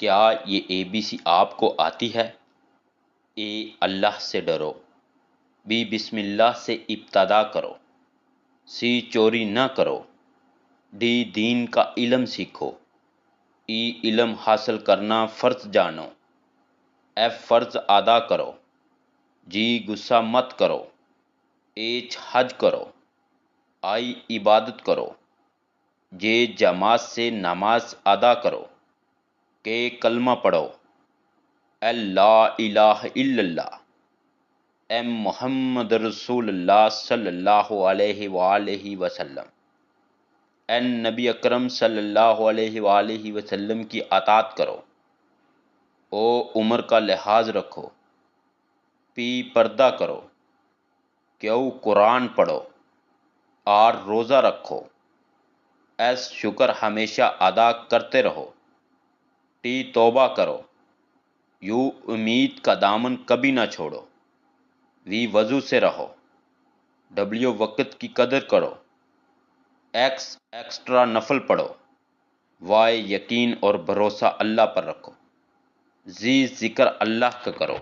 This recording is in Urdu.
کیا یہ ABC آپ کو آتی ہے؟ A اللہ سے ڈرو، B بسم اللہ سے ابتدا کرو، C چوری نہ کرو، D دین کا علم سیکھو، E علم حاصل کرنا فرض جانو، F فرض ادا کرو، G غصہ مت کرو، H حج کرو، I عبادت کرو، J جماعت سے نماز ادا کرو، K کلمہ پڑھو، L لا الہ الا اللہ، M محمد رسول اللہ صلی اللہ علیہ وآلہ وسلم، N نبی اکرم صلی اللہ علیہ وآلہ وسلم کی اطاعت کرو، O عمر کا لحاظ رکھو، P پردہ کرو، Q قرآن پڑھو، R روزہ رکھو، S شکر ہمیشہ ادا کرتے رہو، T توبہ کرو، U امید کا دامن کبھی نہ چھوڑو، V وضو سے رہو، W وقت کی قدر کرو، X ایکسٹرا نفل پڑھو، Y یقین اور بھروسہ اللہ پر رکھو، Z ذکر اللہ کا کرو۔